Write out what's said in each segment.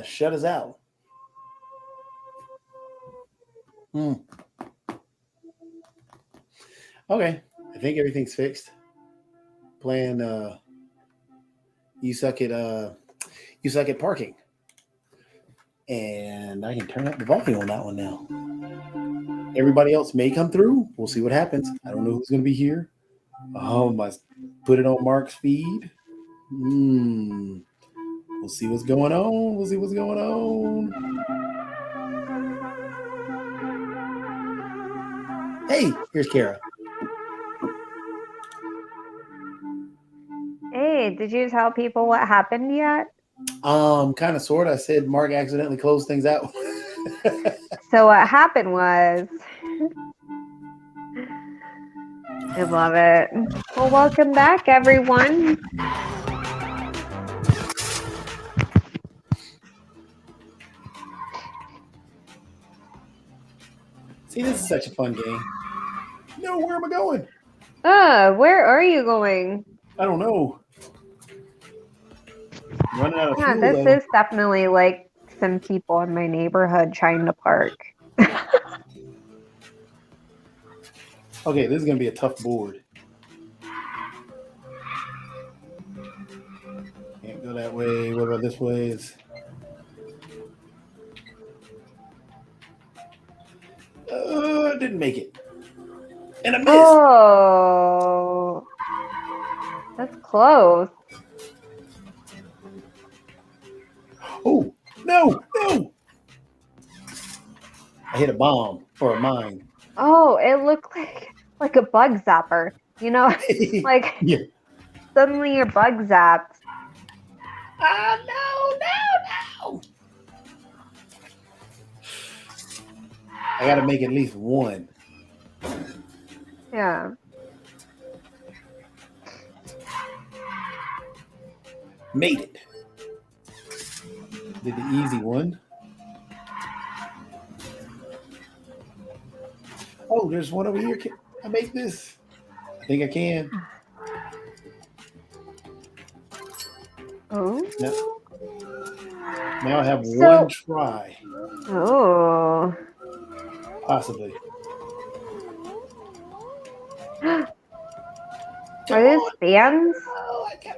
shut us out. Hmm. Okay, I think everything's fixed. Playing you suck at parking, and I can turn up the volume on that one now. Everybody else may come through. We'll see what happens. I don't know who's going to be here. Oh, must put it on Mark's feed. Hmm. We'll see what's going on. We'll see what's going on. Hey, here's Kara. Hey, did you tell people what happened yet? Kind of, sort of. I said Mark accidentally closed things out. So what happened was, I love it. Well, welcome back, everyone. See, this is such a fun game. No, where am I going? Where are you going? I don't know. Running out of Yeah, fuel, this though. is definitely like some people in my neighborhood trying to park. Okay, this is going to be a tough board. Can't go that way. What about this way? Didn't make it. And I missed. Oh, that's close. Oh, no. I hit a bomb or a mine. Oh, it looked like a bug zapper. You know, like Yeah. suddenly you're bug zapped. Oh, no. I got to make at least one. Yeah. Made it. Did the easy one. Oh, there's one over here. Can I make this? I think I can. Oh. Now I have one try. Oh. Possibly. Are those fans? Oh, I got...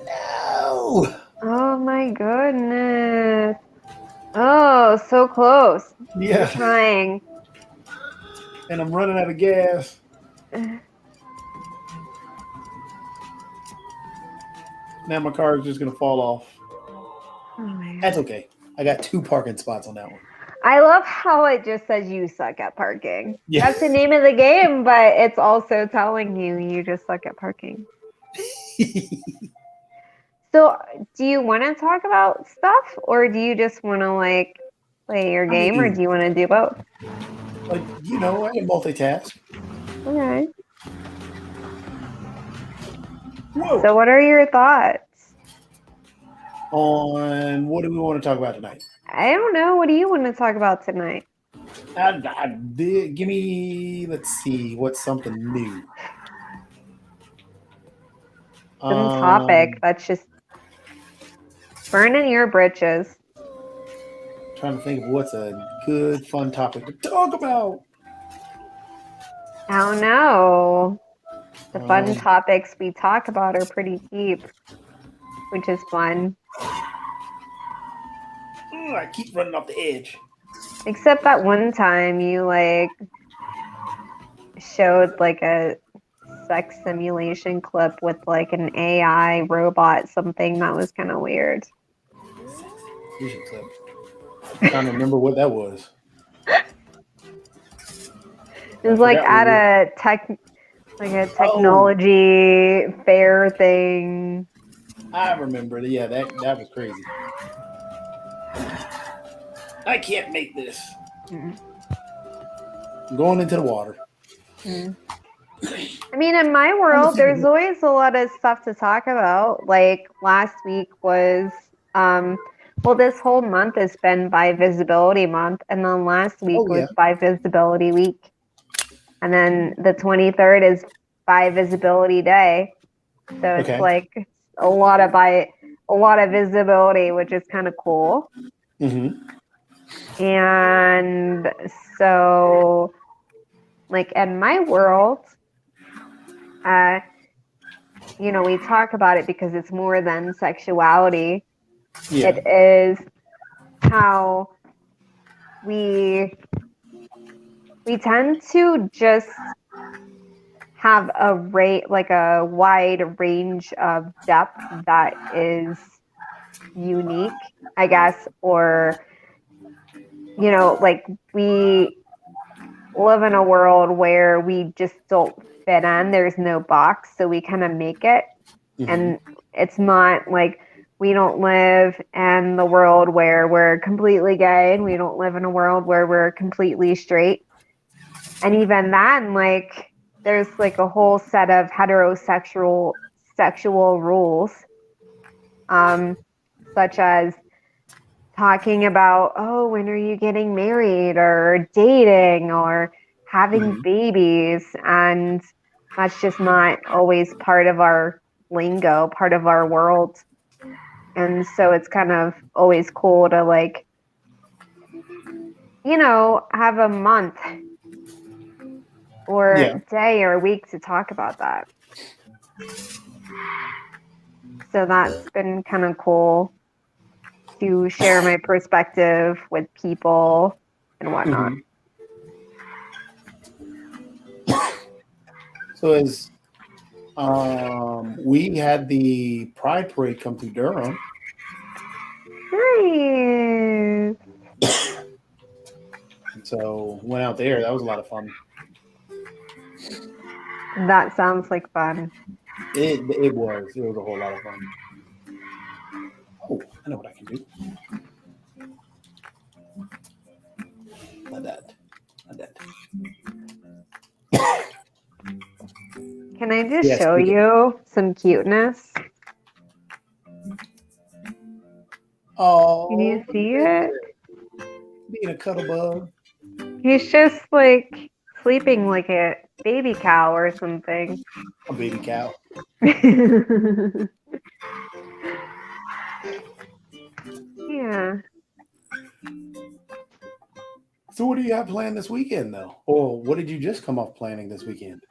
No. Oh my goodness. Oh, so close. Yeah. You're trying. And I'm running out of gas. Now my car is just going to fall off. Oh That's okay. I got 2 parking spots on that one. I love how it just says you suck at parking. Yeah. That's the name of the game, but it's also telling you just suck at parking. So, do you want to talk about stuff, or do you just want to like play your game, or do you want to do both? Like, you know, I can multitask. Okay. Whoa. So, what are your thoughts On what do we want to talk about tonight? I don't know. What do you want to talk about tonight? Give me, let's see, what's something new? Some topic that's just burning your britches. Trying to think of what's a good, fun topic to talk about. I don't know. The fun topics we talk about are pretty deep, which is fun. I keep running off the edge. Except that one time you like showed like a sex simulation clip with like an AI robot, something that was kind of weird. Simulation clip. I'm trying to remember what that was. It was like at a technology fair thing. I remember. Yeah, that was crazy. I can't make this. I'm going into the water. I mean, in my world, there's always a lot of stuff to talk about. Like last week was, well, this whole month has been Bi Visibility Month, and then last week was Bi Visibility Week. And then the 23rd is Bi Visibility Day. So it's Okay. like a lot of visibility, which is kind of cool. And so, like in my world, we talk about it because it's more than sexuality. Yeah. It is how we tend to just have a wide range of depth that is unique, I guess, or like we live in a world where we just don't fit in. There's no box, so we kind of make it. And it's not like we don't live in the world where we're completely gay, and we don't live in a world where we're completely straight. And even then, like, there's like a whole set of heterosexual sexual rules, such as talking about, oh, when are you getting married or dating or having babies? And that's just not always part of our lingo, part of our world. And so it's kind of always cool to like, have a month or day or week to talk about that. So that's been kind of cool to share my perspective with people and whatnot. So as we had the Pride Parade come through Durham. Nice. So went out there. That was a lot of fun. That sounds like fun. It was. It was a whole lot of fun. Oh, I know what I can do. Not that. Can I just show you some cuteness? Oh, can you see it? Being a cuddle bug. He's just like sleeping like a baby cow or something. A baby cow. Yeah. So what do you have planned this weekend, though? Or what did you just come off planning this weekend?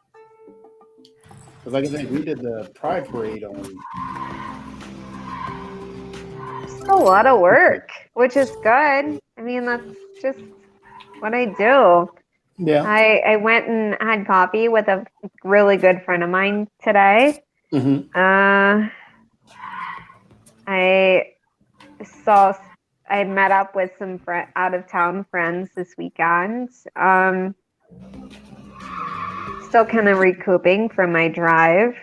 Because like I said, we did the Pride Parade on... It's a lot of work, which is good. I mean, that's just what I do. Yeah. I went and had coffee with a really good friend of mine today. I met up with some out of town friends this weekend. Still kind of recouping from my drive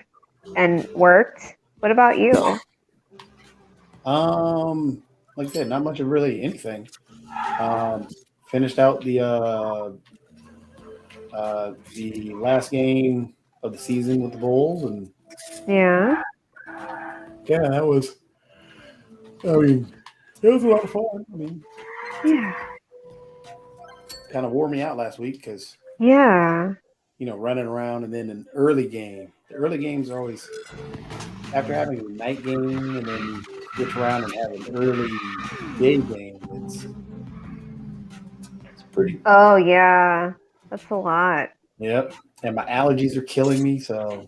and worked. What about you? Like I said, not much of really anything. Finished out the last game of the season with the Bulls, and yeah, that was. I mean, it was a lot of fun. I mean, yeah, kind of wore me out last week because running around, and then an early game. The early games are always after having a night game and then switch around and have an early day game. It's pretty. Oh yeah, that's a lot. Yep, and my allergies are killing me. So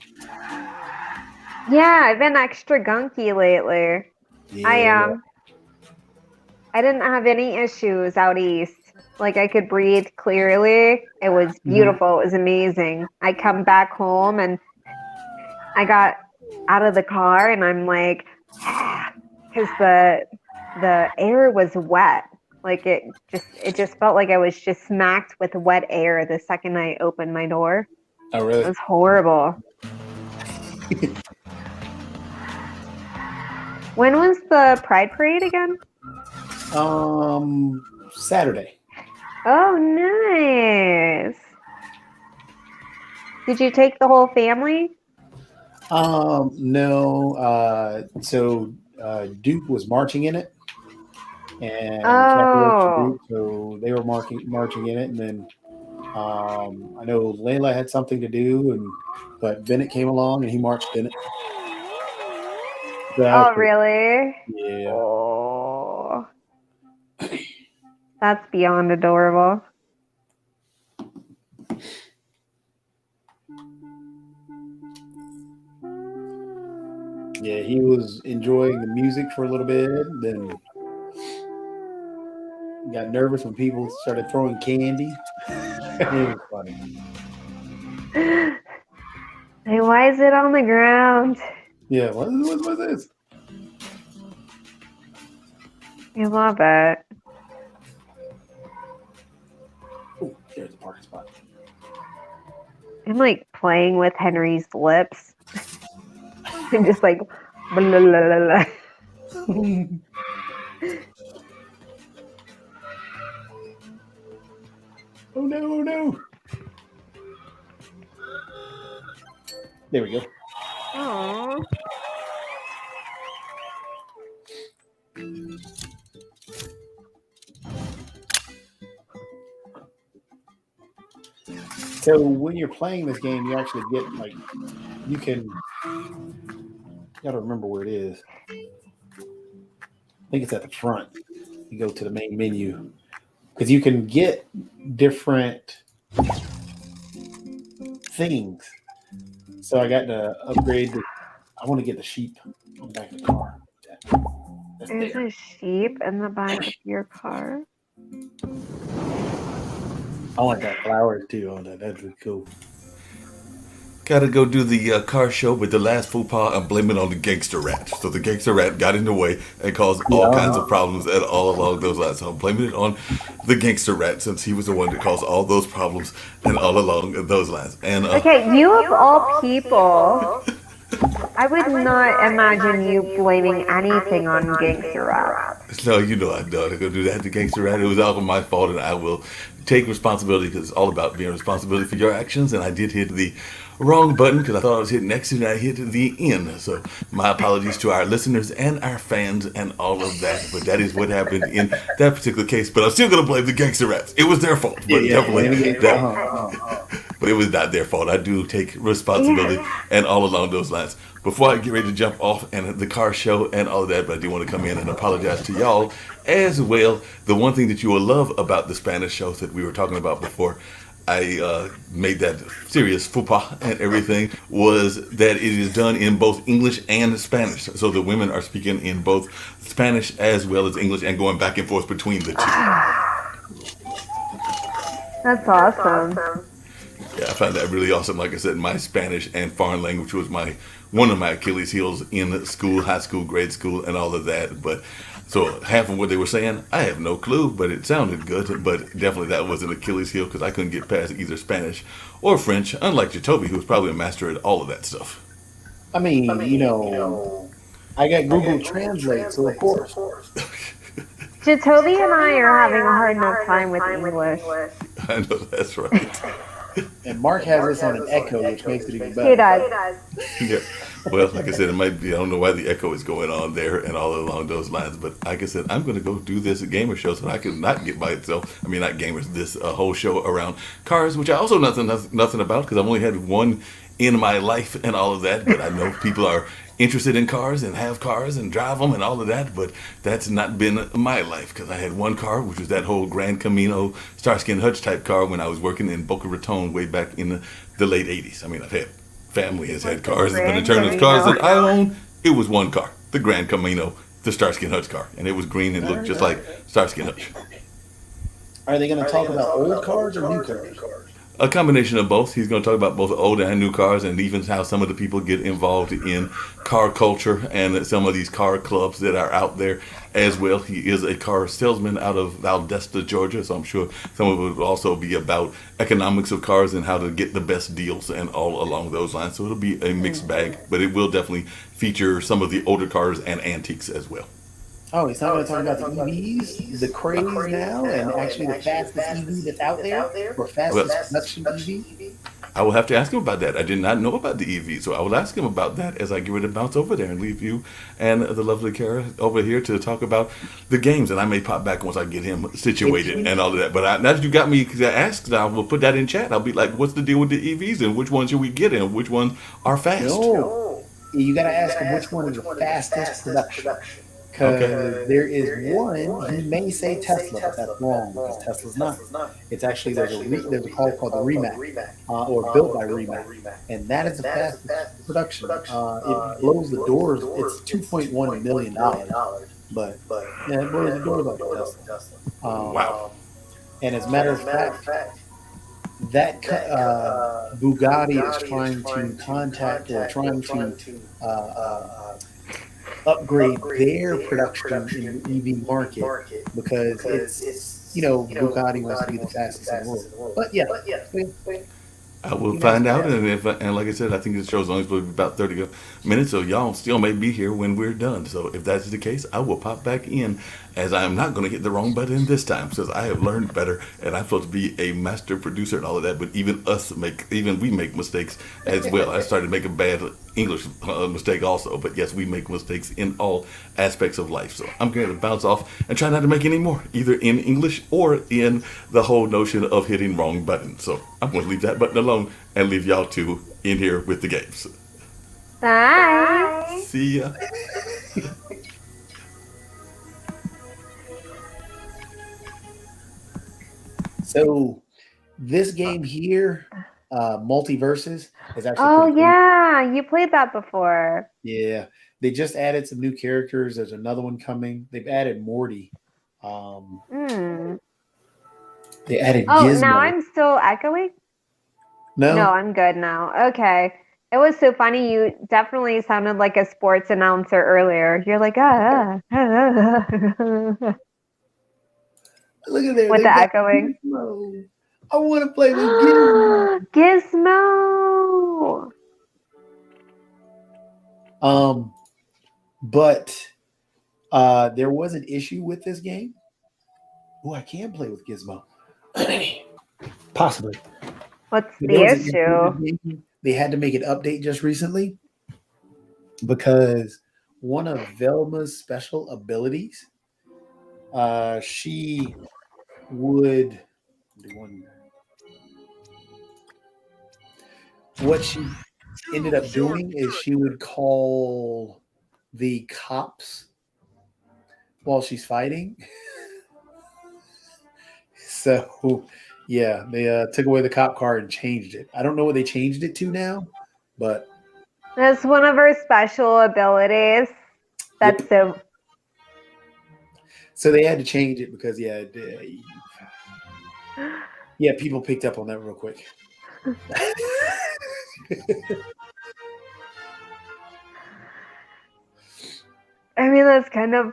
yeah, I've been extra gunky lately. Yeah. I didn't have any issues out east. Like I could breathe clearly. It was beautiful. It was amazing. I come back home and I got out of the car and I'm like, because the air was wet. Like it just felt like I was just smacked with wet air the second I opened my door. Oh really? It was horrible. When was the Pride Parade again? Saturday. Oh, nice. Did you take the whole family? No. So Duke was marching in it, and Oh. Duke, so they were marching in it, and then I know Layla had something to do, but Bennett came along and he marched Bennett. Oh, really? Yeah. Oh, that's beyond adorable. Yeah, he was enjoying the music for a little bit, then got nervous when people started throwing candy. It was funny. Hey, why is it on the ground? Yeah, what's this? I love it. Oh, there's the parking spot. I'm like playing with Henry's lips. I'm just like, blah, blah, blah, blah. Oh no. There we go. Aww. So when you're playing this game, you actually get you gotta remember where it is. I think it's at the front. You go to the main menu because you can get different things. So I got to upgrade. I want to get the sheep on the back of the car. There's a sheep in the back of your car. I want that flowers too on that. That'd be cool. Gotta go do the car show, but the last faux pas, I'm blaming on the gangster rat. So the gangster rat got in the way and caused all kinds of problems and all along those lines. So I'm blaming it on the gangster rat since he was the one that caused all those problems and all along those lines. And Okay, you of all people, I would not imagine you blaming anything on Gangster Rap. no, you know I'm not gonna do that to gangster rat. It was all my fault, and I will take responsibility because it's all about being responsibility for your actions. And I did hit the wrong button because I thought I was hitting X and I hit the N. So my apologies to our listeners and our fans and all of that. But that is what happened in that particular case. But I'm still gonna blame the gangster rats. It was their fault, but definitely but it was not their fault. I do take responsibility and all along those lines. Before I get ready to jump off and the car show and all of that, but I do want to come in and apologize to y'all as well. The one thing that you will love about the Spanish shows that we were talking about before I made that serious faux pas and everything was that it is done in both English and Spanish. So the women are speaking in both Spanish as well as English and going back and forth between the two. That's awesome. Yeah, I found that really awesome. Like I said, my Spanish and foreign language was one of my Achilles heels in school, high school, grade school, and all of that. But so half of what they were saying, I have no clue, but it sounded good. But definitely that was an Achilles heel because I couldn't get past either Spanish or French, unlike Jacoby, who was probably a master at all of that stuff. I mean, you know, I got Google Translate, so of course. Jacoby and I are having a hard enough time with English. I know that's right. And Mark has this on an echo, which makes it even better. He does. Yeah. Well, like I said, it might be, I don't know why the echo is going on there and all along those lines, but like I said, I'm going to go do this gamer show so I can not get myself, I mean, not gamers, this whole show around cars, which I also know nothing about because I've only had one in my life and all of that, but I know people are interested in cars and have cars and drive them and all of that, but that's not been my life because I had one car, which was that whole Grand Camino Starsky and Hutch type car when I was working in Boca Raton way back in the late 80s. I mean, I've had family has had cars, but in terms of cars that I own, it was one car, the Grand Camino, the Starsky and Hutch car, and it was green and looked just like Starsky and Hutch. Are they going to talk about old cars or new cars? A combination of both. He's going to talk about both old and new cars and even how some of the people get involved in car culture and some of these car clubs that are out there as well. He is a car salesman out of Valdosta, Georgia, so I'm sure some of it will also be about economics of cars and how to get the best deals and all along those lines. So it'll be a mixed bag, but it will definitely feature some of the older cars and antiques as well. Oh, he's not going to talk about the EVs, the craze now, and actually the fastest EV that's out there, or Well, fastest production EV. I will have to ask him about that. I did not know about the EV, so I will ask him about that as I get ready to bounce over there and leave you and the lovely Kara over here to talk about the games. And I may pop back once I get him situated and all of that. But now that you got me asked, I will put that in chat. I'll be like, what's the deal with the EVs and which ones should we get and which ones are fast? No, you got to ask him which one is the fastest production. Because Okay. there is one, he may say Tesla, but that's wrong because Tesla's not. It's actually there's a car called the Rimac, or built by Rimac, and that is the fastest production. It blows the doors. It's $2.1 million, but yeah, it blows the doors off of Tesla. Wow. And as a matter of fact, that Bugatti is trying to contact or trying to upgrade their production in the EV market because it's Bugatti wants to be the fastest in the world. But yeah, I will find out, and like I said, I think this show's only supposed to be about 30 minutes, so y'all still may be here when we're done. So if that's the case, I will pop back in, as I am not going to hit the wrong button this time, because I have learned better, and I'm supposed to be a master producer and all of that. But even we make mistakes as well. I started making bad English mistake also, but yes, we make mistakes in all aspects of life. So I'm going to bounce off and try not to make any more, either in English or in the whole notion of hitting wrong buttons. So I'm going to leave that button alone and leave y'all two in here with the games. Bye. See ya. So this game here, Multiverses, is actually Oh pretty cool. yeah, you played that before. Yeah, they just added some new characters. There's another one coming. They've added Morty. Hmm. They added Oh, Gizmo. now I'm still echoing? No, I'm good now. Okay. It was so funny. You definitely sounded like a sports announcer earlier. You're like, ah. Look at there. With They've the got echoing. Gizmo. I want to play with Gizmo. Gizmo. But there was an issue with this game. Oh, I can play with Gizmo. Possibly. What's But the there was an issue issue? with this game. They had to make an update just recently because one of Velma's special abilities, she would what she ended up doing is she would call the cops while she's fighting. So yeah, they took away the cop car and changed it. I don't know what they changed it to now, but That's one of her special abilities. That's Yep. so. So they had to change it because yeah, people picked up on that real quick. I mean, that's kind of.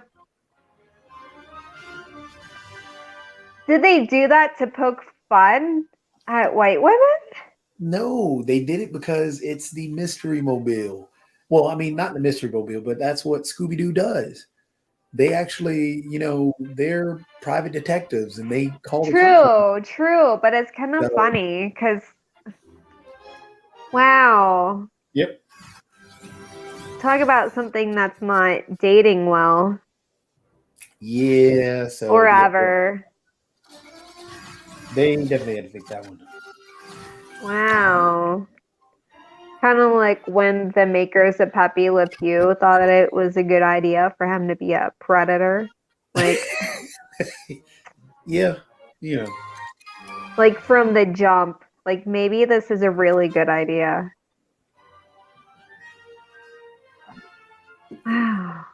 Did they do that to poke fun at white women? No, they did it because it's the Mystery Mobile. Well, I mean, not the Mystery Mobile, but that's what Scooby Doo does. They actually, they're private detectives and they call the cops. True, but it's kind of So- funny because. Wow. Yep. Talk about something that's not dating well Yeah. So or yeah, ever. they definitely had to fix that one. Wow. Kind of like when the makers of Pepe Le Pew thought that it was a good idea for him to be a predator. Like, Yeah. like from the jump. Like, maybe this is a really good idea. Wow.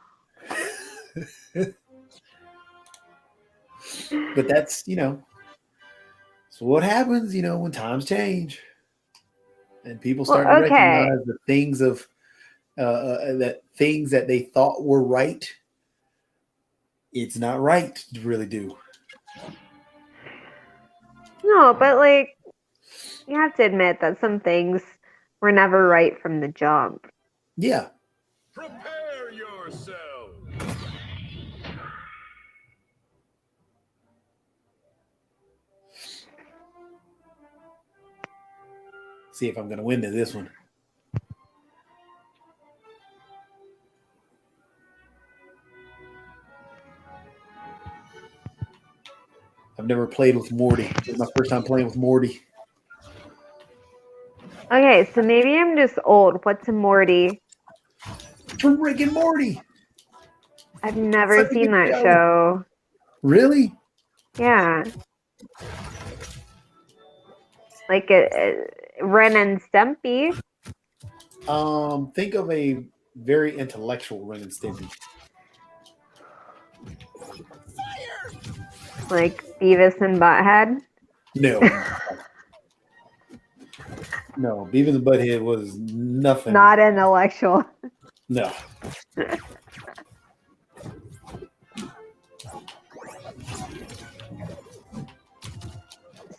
But that's, so what happens, when times change and people start to okay. recognize the things of things that they thought were right, it's not right to really do. No, but like, you have to admit that some things were never right from the jump. Yeah. Prepare yourself. See if I'm going to win this one. I've never played with Morty. This is my first time playing with Morty. Okay, so maybe I'm just old. What's a Morty? From Rick and Morty. I've never Such a seen good that show. show. Really? Yeah. Like Ren and Stimpy. Think of a very intellectual Ren and Stimpy. Like Beavis and Butthead. No. No, Beavis and Butthead was nothing. Not intellectual. No.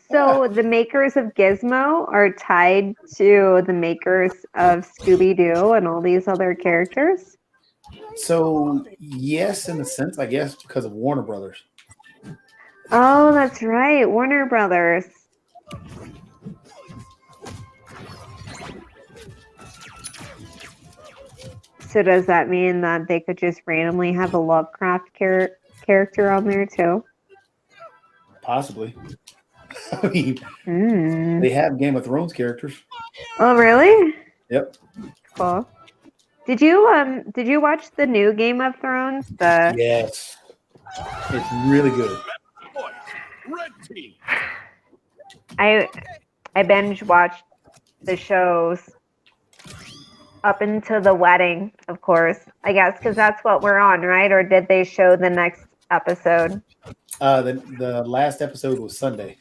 So the makers of Gizmo are tied to the makers of Scooby-Doo and all these other characters? So, yes, in a sense, I guess, because of Warner Brothers. Oh, that's right. Warner Brothers. So does that mean that they could just randomly have a Lovecraft character on there too? Possibly. I mean, they have Game of Thrones characters. Oh, really? Yep. Cool. Did you watch the new Game of Thrones? Yes. It's really good. I binge watched the shows up until the wedding, of course. I guess because that's what we're on, right? Or did they show the next episode? The last episode was Sunday.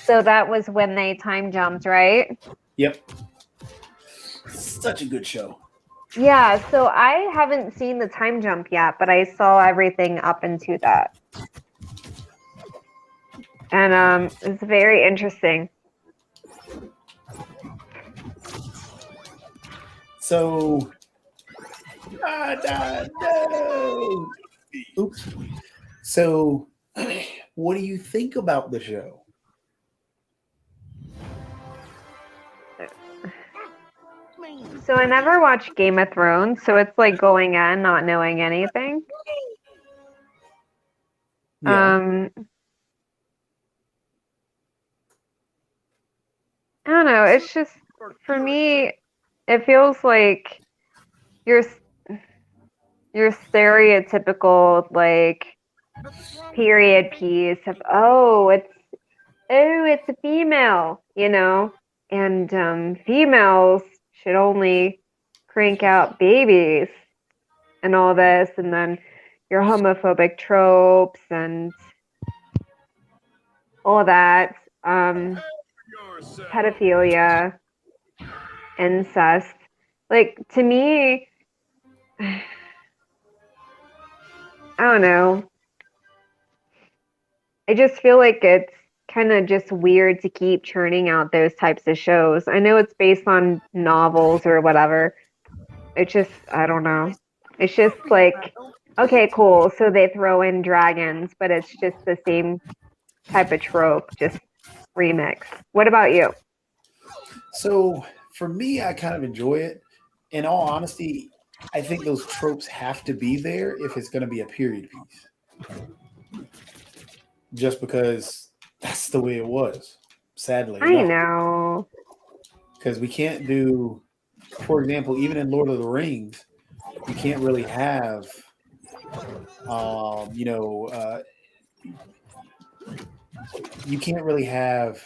So that was when they time jumped, right? Yep. Such a good show. Yeah, so I haven't seen the time jump yet, but I saw everything up into that. And it's very interesting. So, no. Oops. So, what do you think about the show? So I never watched Game of Thrones, so it's like going in not knowing anything. Yeah. I don't know. It's just for me, it feels like your stereotypical like period piece of it's a female, you know, and females should only crank out babies and all this, and then your homophobic tropes and all that, pedophilia, incest. Like, to me, I don't know. I just feel like it's kind of just weird to keep churning out those types of shows. I know it's based on novels or whatever. It's just, I don't know. It's just like, okay, cool. So they throw in dragons, but it's just the same type of trope, just remix. What about you? So for me, I kind of enjoy it. In all honesty, I think those tropes have to be there if it's going to be a period piece. Just because that's the way it was, sadly. I know. Because we can't do, for example, even in Lord of the Rings, you can't really have, you can't really have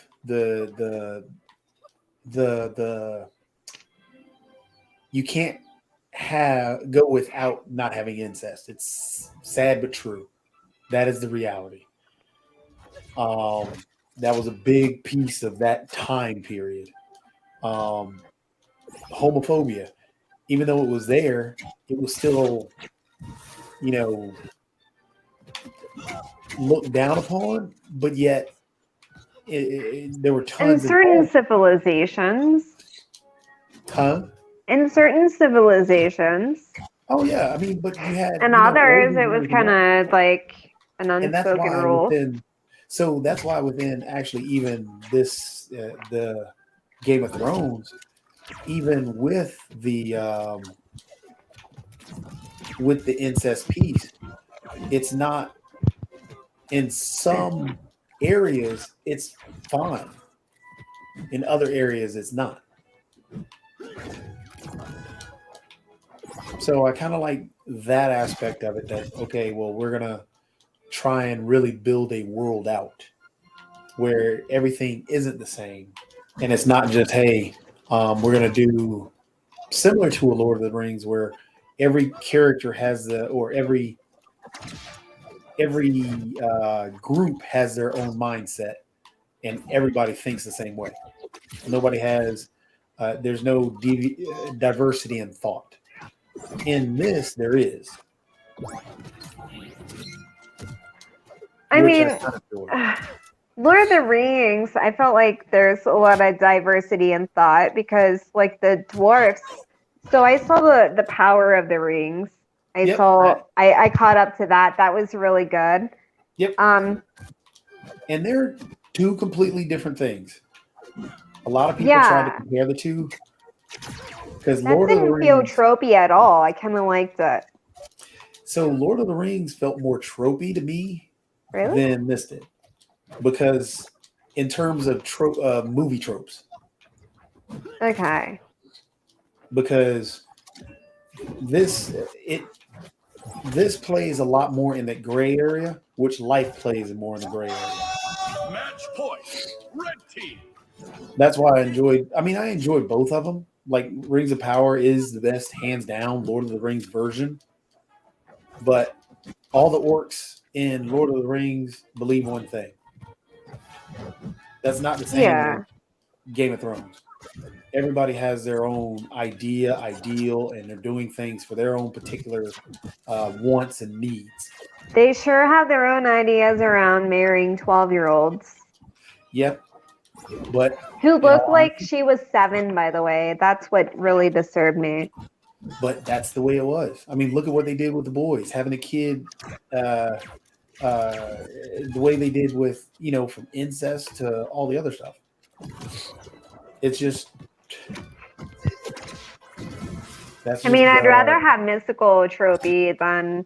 you can't go without not having incest. It's sad but true. That is the reality. That was a big piece of that time period. Homophobia, even though it was there, it was still, looked down upon, but yet there were tons in certain civilizations. In certain civilizations. Oh yeah, I mean, but you had and others, it was kind of like an unspoken rule. So that's why within actually even this the Game of Thrones, even with the incest piece, it's not in some areas it's fine. In other areas it's not. So I kind of like that aspect of it that okay, well we're gonna try and really build a world out where everything isn't the same. And it's not just, hey, we're going to do similar to a Lord of the Rings where every character has or every group has their own mindset and everybody thinks the same way. Nobody has, there's no diversity in thought. In this, there is. I Which mean, I kind of enjoy. Lord of the Rings, I felt like there's a lot of diversity in thought because, like, the dwarfs. So I saw the Power of the Rings. Yep. I caught up to that. That was really good. Yep. And they're two completely different things. A lot of people try to compare the two because Lord of the didn't feel Rings tropey at all. I kind of liked it. So Lord of the Rings felt more tropey to me than this did, because in terms of movie tropes. Okay. Because this plays a lot more in that gray area, which Life plays more in the gray area. Match point, red team. That's why I enjoyed both of them. Like Rings of Power is the best, hands down, Lord of the Rings version. But all the orcs in Lord of the Rings believe one thing. That's not the same as Game of Thrones. Everybody has their own ideal, and they're doing things for their own particular wants and needs. They sure have their own ideas around marrying 12-year-olds. Yep. But who looked like she was 7, by the way. That's what really disturbed me. But that's the way it was. I mean, look at what they did with the boys, having a kid, the way they did with, from incest to all the other stuff. It's just. I'd rather have mystical trophy than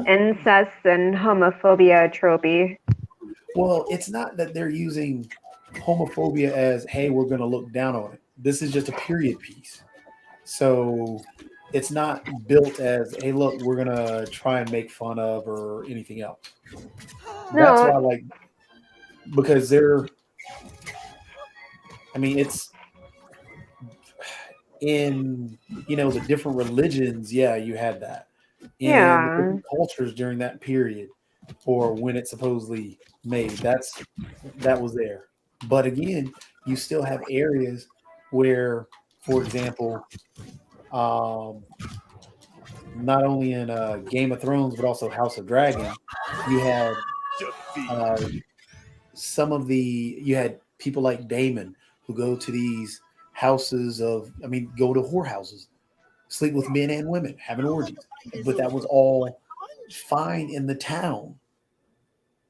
incest and homophobia trophy. Well, it's not that they're using homophobia as, hey, we're going to look down on it. This is just a period piece. So it's not built as, hey, look, we're going to try and make fun of or anything else. That's why because it's in, the different religions. Yeah, you had that. In the different cultures during that period or when it's supposedly made, that was there. But again, you still have areas where, for example, not only in Game of Thrones, but also House of Dragon, you had you had people like Daemon who go to these houses go to whorehouses, sleep with men and women, having orgies. But that was all fine in the town.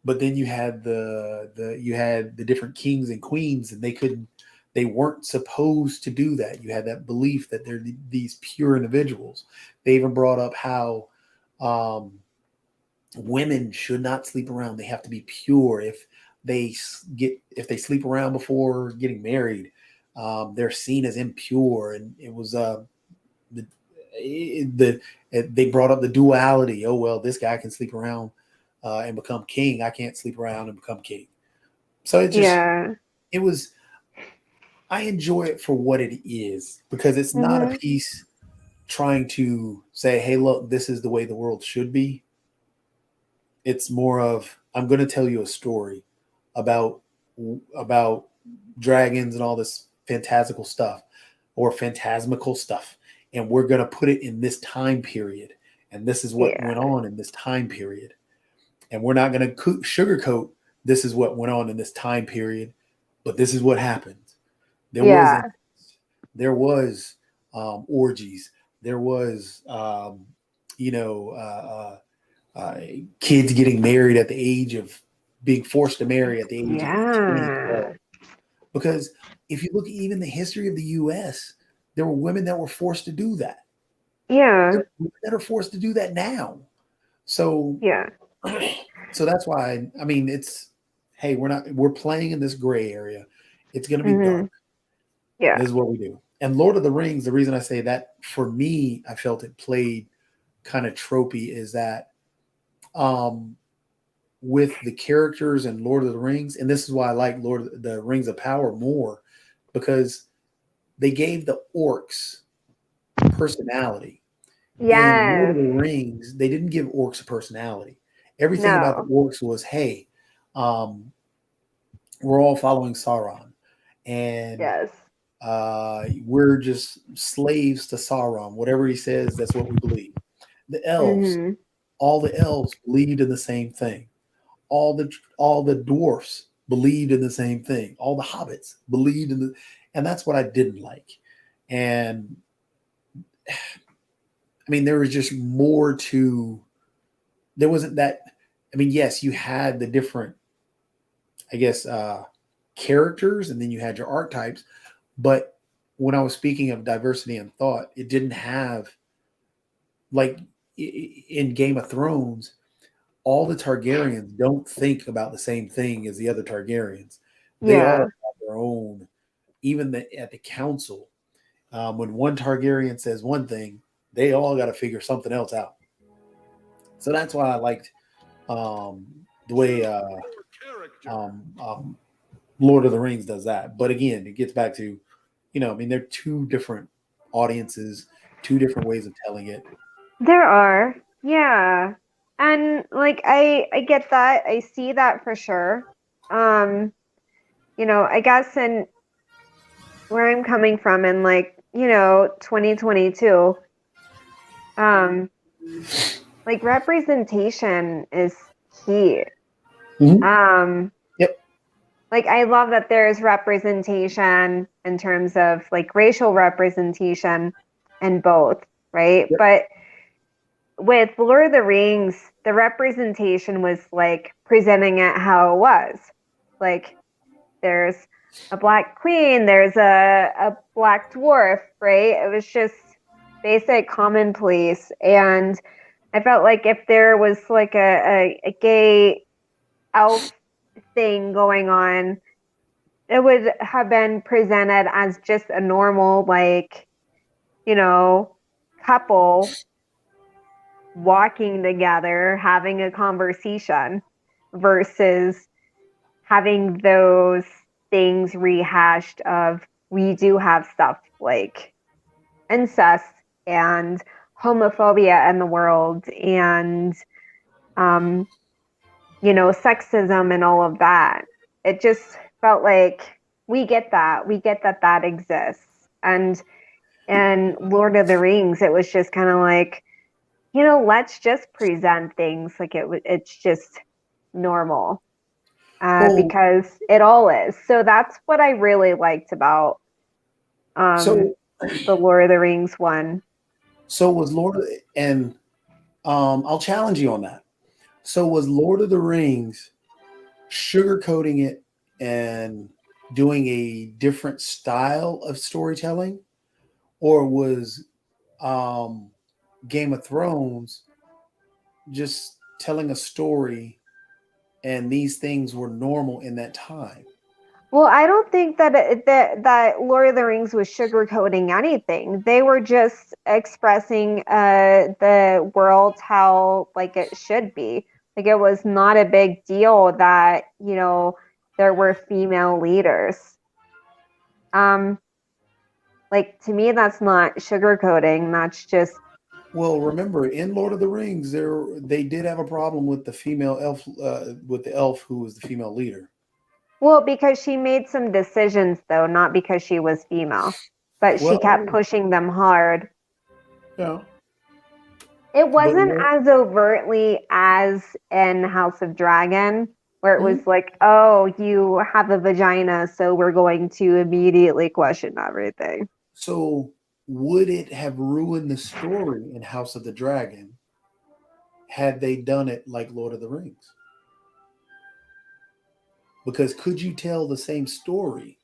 But then you had the different kings and queens, and they weren't supposed to do that. You had that belief that they're these pure individuals. They even brought up how women should not sleep around. They have to be pure. If they sleep around before getting married, they're seen as impure. And it was they brought up the duality. Oh well, this guy can sleep around and become king. I can't sleep around and become king. So it was. I enjoy it for what it is, because it's not a piece trying to say, hey, look, this is the way the world should be. It's more of, I'm going to tell you a story about dragons and all this fantastical stuff or phantasmical stuff. And we're going to put it in this time period. And this is what went on in this time period. And we're not going to sugarcoat this is what went on in this time period, but this is what happened. There was orgies. There was, kids getting married at the age of being forced to marry at the age of 20. Yeah. Because if you look at even the history of the U.S., there were women that were forced to do that. Yeah. There are women that are forced to do that now. So, Yeah. so that's why I mean it's hey, we're playing in this gray area. It's going to be dark. Yeah. This is what we do. And Lord of the Rings, the reason I say that for me, I felt it played kind of tropey is that with the characters in Lord of the Rings, and this is why I like Lord of the Rings of Power more, because they gave the orcs personality. In Lord of Yes. the Rings, they didn't give orcs a personality. Everything about the No. orcs was, hey, we're all following Sauron, and Yes. we're just slaves to Sauron. Whatever he says, that's what we believe. The elves, Mm-hmm. all the elves believed in the same thing. All the dwarfs believed in the same thing. All the hobbits believed in and that's what I didn't like. And I mean, there was just more to. There wasn't that. I mean, yes, you had the different, I guess, characters, and then you had your archetypes. But when I was speaking of diversity in thought, it didn't have like in Game of Thrones. All the Targaryens don't think about the same thing as the other Targaryens. They all Yeah. have their own. Even at the council, when one Targaryen says one thing, they all got to figure something else out. So that's why I liked the way Lord of the Rings does that. But again, it gets back to, I mean, they're two different audiences, two different ways of telling it. There are. Yeah. And like I get that. I see that for sure. I guess in where I'm coming from in 2022, like representation is key. Mm-hmm. Yep. Like I love that there's representation in terms of like racial representation in both, right? Yep. But with Lord of the Rings, the representation was like presenting it how it was. Like there's a black queen, there's a black dwarf, right? It was just basic commonplace. And I felt like if there was like a gay elf thing going on, it would have been presented as just a normal, couple walking together, having a conversation versus having those things rehashed of we do have stuff like incest and homophobia in the world and sexism and all of that. It just felt like we get that exists. And Lord of the Rings, it was just kind of like, let's just present things like it's just normal. Because it all is. So that's what I really liked about the Lord of the Rings one. So was and I'll challenge you on that. So was Lord of the Rings sugarcoating it and doing a different style of storytelling, or was Game of Thrones just telling a story and these things were normal in that time? Well, I don't think that Lord of the Rings was sugarcoating anything. They were just expressing the world how like it should be. Like it was not a big deal that there were female leaders. Like to me, that's not sugarcoating. That's just. Well, remember in Lord of the Rings, they did have a problem with the female elf, with the elf who was the female leader. Well, because she made some decisions, though, not because she was female, but she kept pushing them hard. Yeah. It wasn't as overtly as in House of Dragon, where it was like, oh, you have a vagina, so we're going to immediately question everything. So would it have ruined the story in House of the Dragon had they done it like Lord of the Rings. Because could you tell the same story?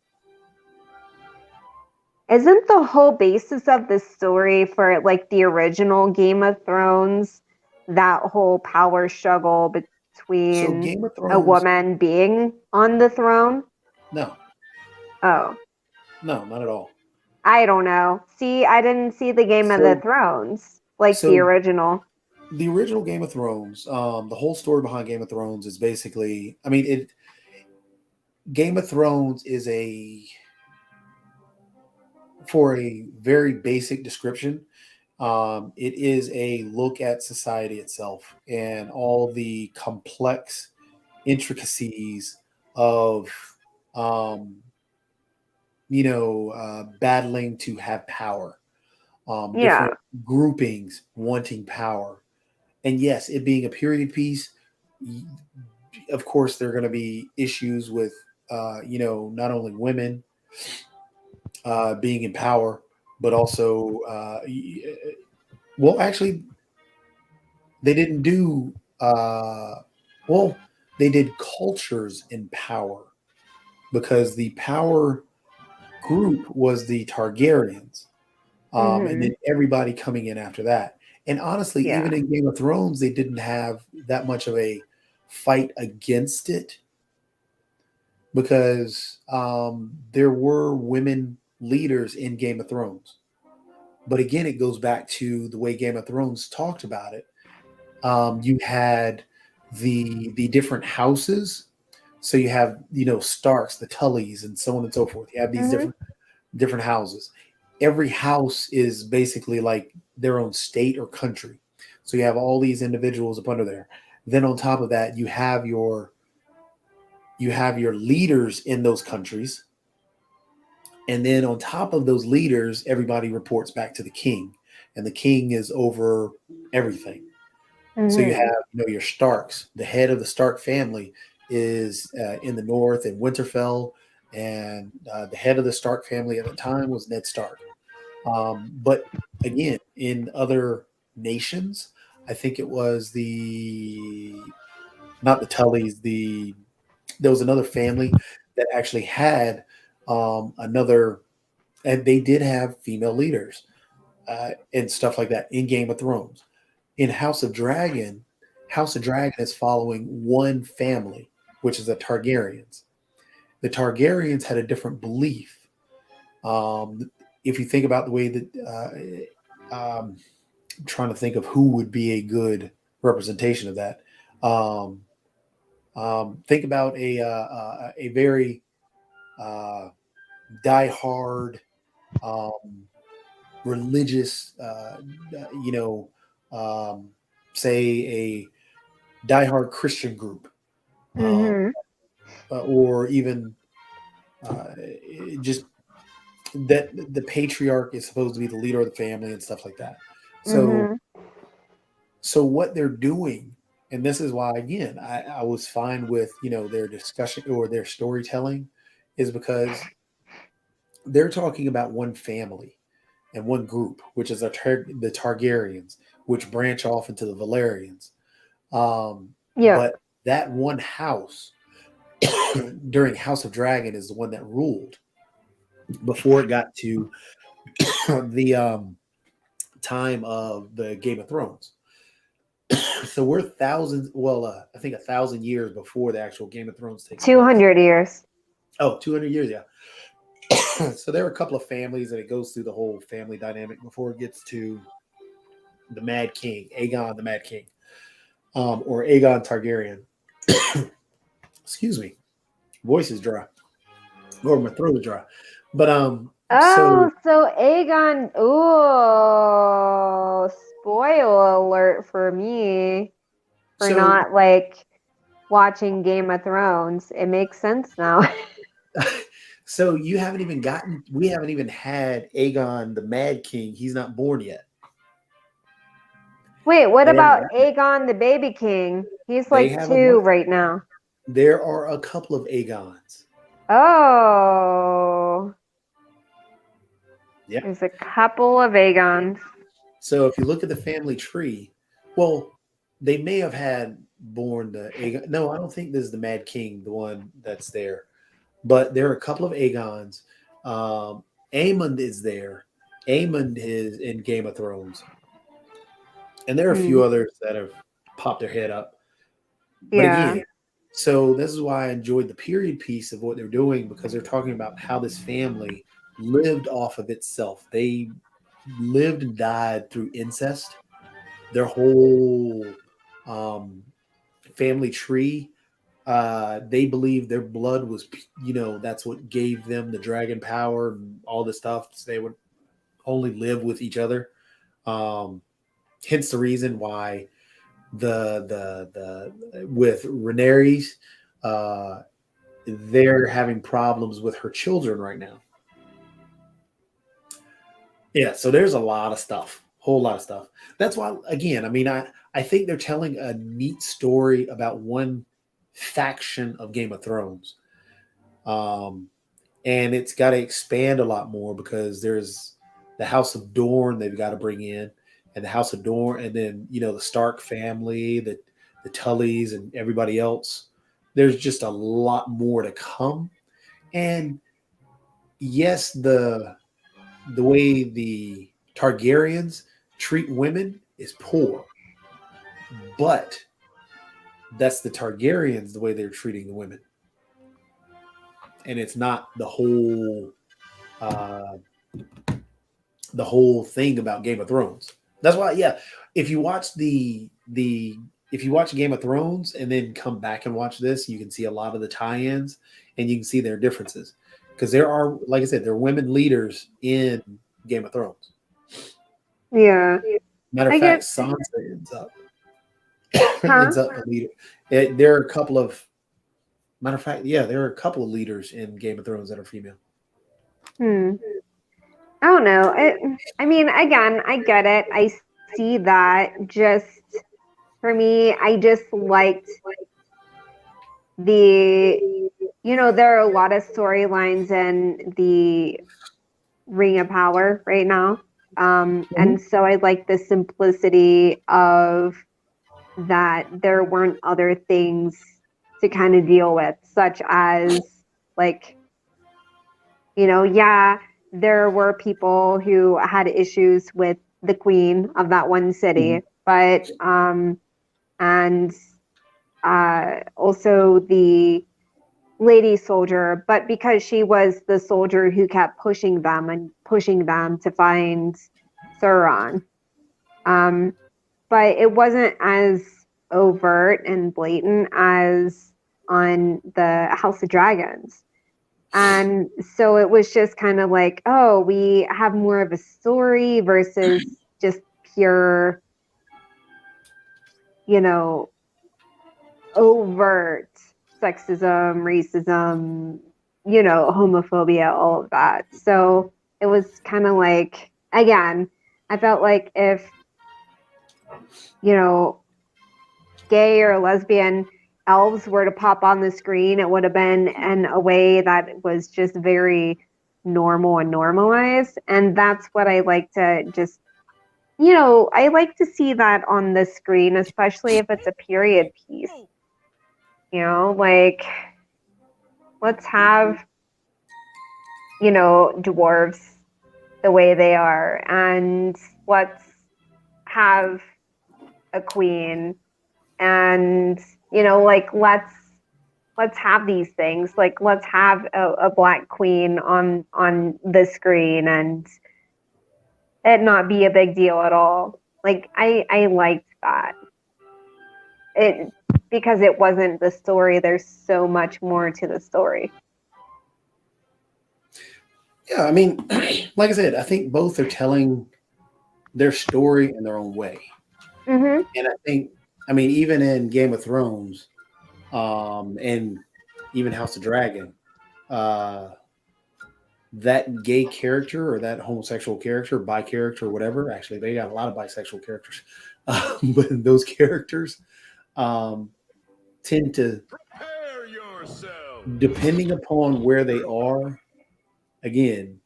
Isn't the whole basis of the story for like the original Game of Thrones that whole power struggle So between Game of a Thrones, woman being on the throne? no, Oh, no, not at all. I don't know. See, I didn't see the Game of the So, Thrones, like the so original. the original Game of Thrones, the whole story behind Game of Thrones is basically, I mean, it. Game of Thrones is for a very basic description. It is a look at society itself and all the complex intricacies of, um, battling to have power, Yeah. different groupings wanting power. And yes, it being a period piece, of course, there are going to be issues with, not only women being in power, but also, well, actually, they didn't do, well, they did cultures in power because the power group was the Targaryens, and Hmm. then everybody coming in after that. And honestly, Yeah. even in Game of Thrones, they didn't have that much of a fight against it because there were women leaders in Game of Thrones. But again, it goes back to the way Game of Thrones talked about it. You had the different houses. So you have Starks, the Tullys, and so on and so forth. You have these Hmm. different houses. Every house is basically like their own state or country. So you have all these individuals up under there. Then on top of that, you have your leaders in those countries. And then on top of those leaders, everybody reports back to the king. And the king is over everything. So you Hmm. have, your Starks. The head of the Stark family is in the north in Winterfell, and the head of the Stark family at the time was Ned Stark. But again, in other nations, I think it was not the Tullys. There was another family that actually had another, and they did have female leaders and stuff like that in Game of Thrones. In House of Dragon is following one family, which is the Targaryens. The Targaryens had a different belief. If you think about the way that, I'm trying to think of who would be a good representation of that. Um, think about a very uh, diehard, um, religious, you know, um, say a diehard Christian group, um, Hmm. or even just that the patriarch is supposed to be the leader of the family and stuff like that. So, Hmm. so what they're doing, and this is why again I was fine with their discussion or their storytelling, is because they're talking about one family and one group, which is the Targaryens, which branch off into the Valerians. Yeah. But that one house during House of Dragon is the one that ruled before it got to the time of the Game of Thrones. So we're thousands, well, I think 1,000 years before the actual Game of Thrones takes place. 200 years. Oh, 200 years, yeah. So there are a couple of families, and it goes through the whole family dynamic before it gets to the Mad King, Aegon the Mad King, or Aegon Targaryen. Excuse me, voice is dry, or my throat is dry. But Oh, so Aegon. Oh, spoil alert for me for so not like watching Game of Thrones. It makes sense now. so you haven't even gotten. We haven't even had Aegon the Mad King. He's not born yet. Wait, what They haven't about gotten it. Aegon the Baby King? He's They like have a 2 bunch. right now. There are a couple of Aegons. Oh, Yeah. there's a couple of Aegons. So if you look at the family tree, well, they may have had born the Aegon. No, I don't think this is the Mad King, the one that's there. But there are a couple of Aegons. Aemond is there. Aemond is in Game of Thrones, and there are a Hmm. few others that have popped their head up. But Yeah. again, so this is why I enjoyed the period piece of what they're doing, because they're talking about how this family lived off of itself. They lived and died through incest. Their whole um, family tree, they believe their blood was, that's what gave them the dragon power and all this stuff. So they would only live with each other. Hence the reason why the with Rhaenyra, they're having problems with her children right now. Yeah, so there's a lot of stuff, whole lot of stuff. That's why, again, I mean, I think they're telling a neat story about one faction of Game of Thrones, and it's got to expand a lot more, because there's the House of Dorne they've got to bring in, and the House of Dorne, and then the Stark family, the Tullys, and everybody else. There's just a lot more to come, and yes, the way the Targaryens treat women is poor, but that's the Targaryens, the way they're treating the women, and it's not the whole thing about Game of Thrones. That's why, yeah, if you watch if you watch Game of Thrones and then come back and watch this, you can see a lot of the tie-ins, and you can see their differences, because there are, like I said, there are women leaders in Game of Thrones. Yeah. Matter of I fact, get, Sansa ends up huh? a leader. There are a couple of matter of fact, yeah, there are a couple of leaders in Game of Thrones that are female. Hmm. I don't know. I mean, again, I get it. I see that. Just for me, I just liked there are a lot of storylines in the Ring of Power right now. And so I like the simplicity of that there weren't other things to kind of deal with, such as like, yeah, there were people who had issues with the queen of that one city, but and also the lady soldier, but because she was the soldier who kept pushing them to find Sauron. But it wasn't as overt and blatant as on the House of Dragons. And so it was just kind of like, oh, we have more of a story versus just pure, overt sexism, racism, homophobia, all of that. So it was kind of like, again, I felt like if, gay or lesbian elves were to pop on the screen, it would have been in a way that was just very normal and normalized. And that's what I like to just, I like to see that on the screen, especially if it's a period piece. Like, let's have, dwarves the way they are, and let's have a queen, and like let's have these things, like let's have a black queen on the screen and it not be a big deal at all. Like I liked that, it because it wasn't the story. There's so much more to the story. Yeah, I mean, like I said, I think both are telling their story in their own way. Mm-hmm. And I think, I mean, even in Game of Thrones, and even House of Dragon, that gay character or that homosexual character, bi character, or whatever. Actually, they got a lot of bisexual characters, but those characters tend to, Prepare yourself. depending upon where they are, again,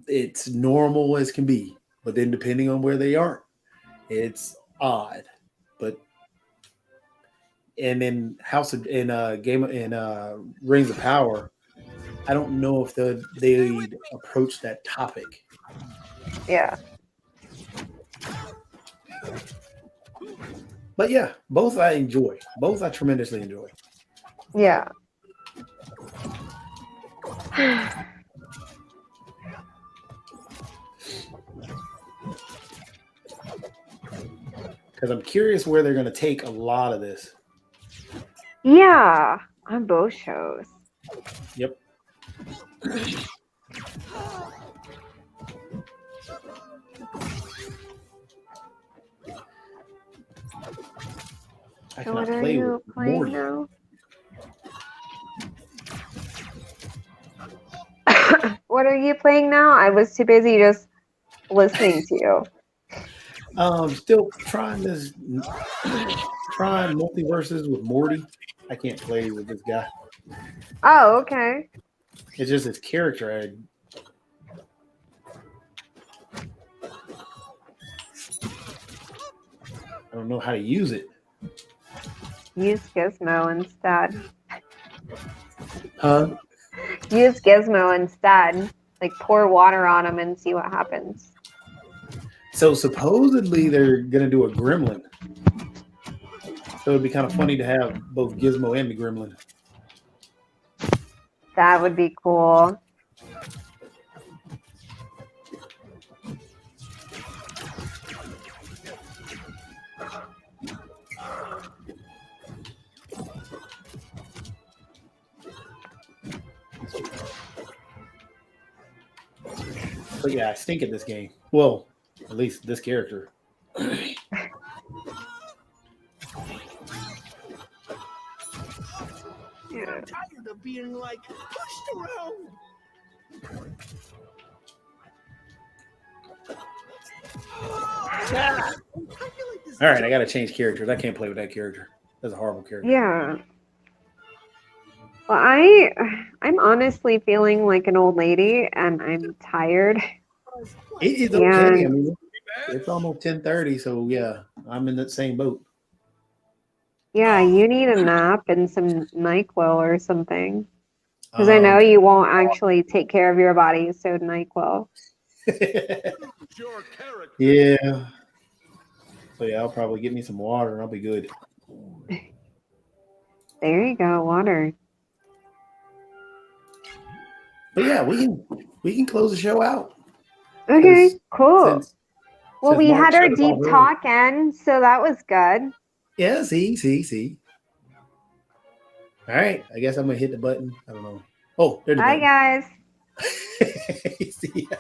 it's normal as can be. But then, depending on where they are, it's odd. But and in House of in Game in Rings of Power, I don't know if they'd approach that topic. Yeah. But yeah, both I enjoy. Both I tremendously enjoy. Yeah. Because I'm curious where they're going to take a lot of this. Yeah. On both shows. Yep. I So cannot what are play you with playing Morty. now? What are you playing now? I was too busy just listening to you. Still trying this, trying multiverses with Morty. I can't play with this guy. Oh, okay. It's just his character. I don't know how to use it. Use Gizmo instead. Huh? Use Gizmo instead. Like pour water on him and see what happens. So supposedly they're gonna do a Gremlin. So it'd be kind of funny to have both Gizmo and the Gremlin. That would be cool. But yeah, I stink at this game. Well, at least this character. Yeah. I'm tired of being like pushed around. All right, I gotta change characters. I can't play with that character. That's a horrible character. Yeah. Well, I'm honestly feeling like an old lady and I'm tired. It is Yeah. okay. I mean, it's almost 10:30, so yeah, I'm in that same boat. Yeah, you need a nap and some NyQuil or something. Because I know you won't actually take care of your body, so NyQuil. Your character. Yeah. So yeah, I'll probably get me some water and I'll be good. There you go, water. But yeah, we can close the show out. Okay, 'Cause cool. Since, Well, since we Mark had our shut us deep off early. talk in, so that was good. Yeah, see. All right, I guess I'm gonna hit the button. I don't know. Oh, there's the Bye, button. guys. See ya.